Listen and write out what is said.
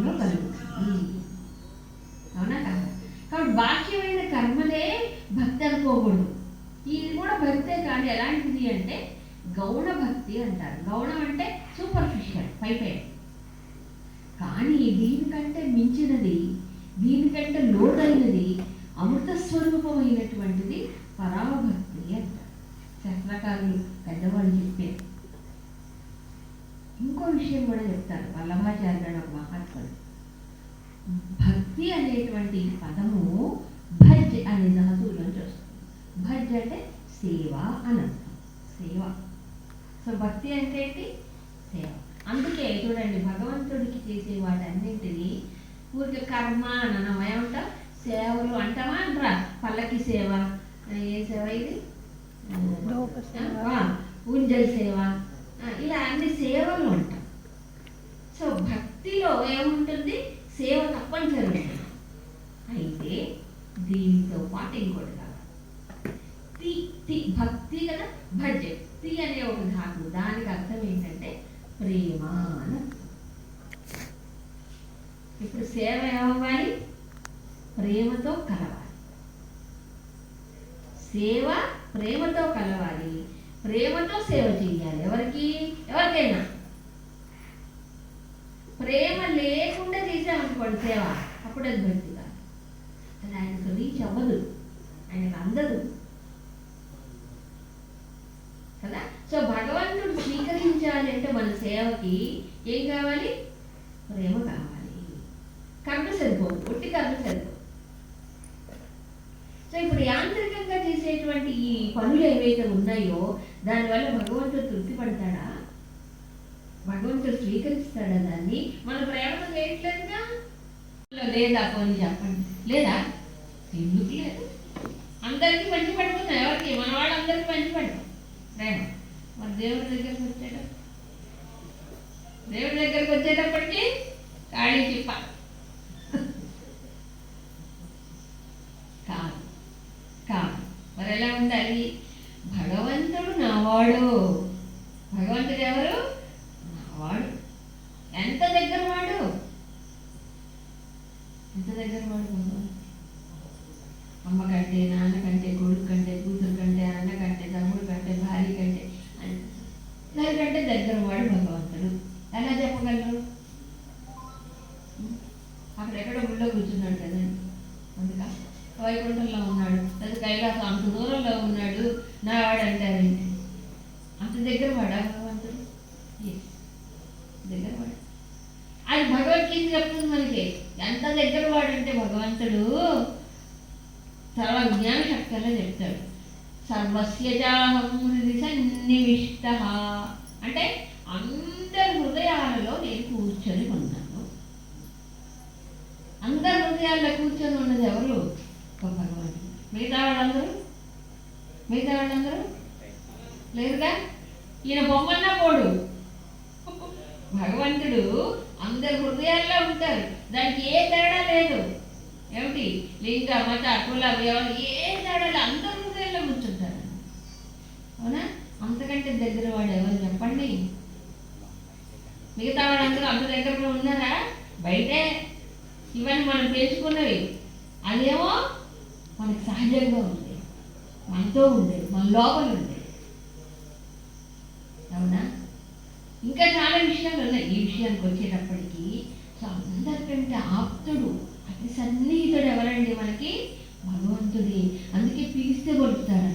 లోకంలో కలుగుతుంది. అవునా కదా? కాబట్టి బాహ్యమైన కర్మలే భక్తి అనుకోకూడదు. ఇది కూడా భక్తే, కానీ ఎలాంటిది అంటే గౌణ భక్తి అంటారు. గౌణం అంటే సూపర్ఫిషియల్, పైపై. కానీ దీనికంటే మించినది, దీనికంటే లోతైనది, అమృత స్వరూపమైనటువంటిది పరాభక్తి అంటారు శాస్త్రకారులు, పెద్దవాళ్ళు చెప్పారు. ఇంకో విషయం కూడా చెప్తారు వల్లభాచార్యుడు ఒక మహాత్ముడు. భక్తి అనేటువంటి పదము భజ్ అనే ధాతువులోంచి వస్తుంది. భజ్ అంటే సేవ అని అర్థం, సేవ. సో భక్తి అంటే ఏంటి? సేవ. అందుకే చూడండి, భగవంతుడికి చేసే వాటన్నింటినీ ఊరికి కర్మ అని అనం. ఏమంటాం? సేవలు అంటామా అంటారా? పల్లకి సేవ, ఏ సేవ ఇది, ఊంజల్ సేవ, ఇలా అన్ని సేవలు ఉంటాం. సో భక్తిలో ఏముంటుంది? సేవ తప్పనిసరి. అయితే దీనితో పాటు ఇంకోటి కాదు, భక్తి కదా, భజ్. తి అనే ఒక ధాతు, దానికి అర్థం ఏంటంటే ప్రేమ అని. ఇప్పుడు సేవ ఏమవ్వాలి? ప్రేమతో కలవాలి. సేవ ప్రేమతో కలవాలి, ప్రేమతో సేవ చేయాలి. ఎవరికి? ఎవరికైనా. ప్రేమ లేకుండా చేసామనుకోండి సేవ, అప్పుడు అది భక్తి కాదు. అది ఆయనకు రీచ్ అవ్వదు, ఆయనకు అందదు కదా. సో భగవంతుడు స్వీకరించాలి అంటే మన సేవకి ఏం కావాలి? ప్రేమ కావాలి. కర్మ సరిపోదు, ఒట్టి కర్మ సరిపోదు. సో ఇప్పుడు యాంత్రికంగా చేసేటువంటి ఈ పనులు ఏవైతే ఉన్నాయో దానివల్ల భగవంతుడు తృప్తి పడతాడా? భగవంతుడు స్వీకరిస్తాడా దాన్ని? మన ప్రేమతో చేయట్లేదుగా. లేదా పోనీ చెప్పండి, లేదా? ఎందుకు లేదు? అందరికీ పంచి పడుతున్నాం. ఎవరికి? మన వాళ్ళందరికీ పంచి పడతాం ప్రేమ. మరి దేవుడి దగ్గరికి వచ్చేటప్పటికి ఖాళీ చిప్ప. కాదు కాదు. మరి ఎలా ఉండాలి? భగవంతుడు నావాడు. భగవంతుడు ఎవరు? నావాడు. ఎంత దగ్గర వాడు? ఎంత దగ్గర వాడు భగవంతుడు? అమ్మ కంటే, నాన్న కంటే, కొడుకు కంటే, కూతురు కంటే, అన్న కంటే, తమ్ముడు కంటే, భార్య కంటే, అందరికంటే దగ్గర వాడు భగవంతుడు. ఎలా చెప్పగలరు? అక్కడెక్కడ గుళ్ళో కూర్చున్నాడు కదండి, అందుక వైకుంఠంలో ఉన్నాడు, అది కైలాసం అంత దూరంలో ఉన్నాడు, నా వాడు అంటారేంటి? అంత దగ్గర వాడా భగవంతుడు? దగ్గర వాడు. అది భగవద్గీత చెప్తుంది మనకి ఎంత దగ్గర వాడంటే భగవంతుడు. సర్వ జ్ఞాన శక్తిలో చెప్తాడు, సర్వస్యజాహం హృది సన్నివిష్ట. అంటే అందరి హృదయాలలో నేను కూర్చొని ఉన్నాను. అందరి హృదయాల్లో కూర్చొని ఉన్నది ఎవరు? భగవంతుడు. మిగతా వాళ్ళందరూ లేరుగా. ఈయన బొమ్మన్నా పోడు. భగవంతుడు అందరి హృదయాల్లో ఉంటారు, దానికి ఏ తేడా లేదు. ఏమిటి? లింగ, మత, కుల, వ్యవహారం ఏ తేడా లేదు, అందరి హృదయాల్లో కూర్చుంటారు. అవునా? అంతకంటే దగ్గర వాడు ఎవరు చెప్పండి? మిగతా వాళ్ళందరూ అంత దగ్గరలో ఉన్నారా? బయటే ఇవన్నీ మనం పెంచుకున్నవి, అదేమో మనకు సహజంగా ఉంది, మనతో ఉండేది, మన లోపల ఉండేది. అవునా? ఇంకా చాలా విషయాలు ఉన్నాయి. ఈ విషయానికి వచ్చేటప్పటికి సో అందరికంటే ఆప్తుడు, అతి సన్నిహితుడు ఎవరండి మనకి? భగవంతుడే. అందుకే పిలిస్తే పలుకుతాడు.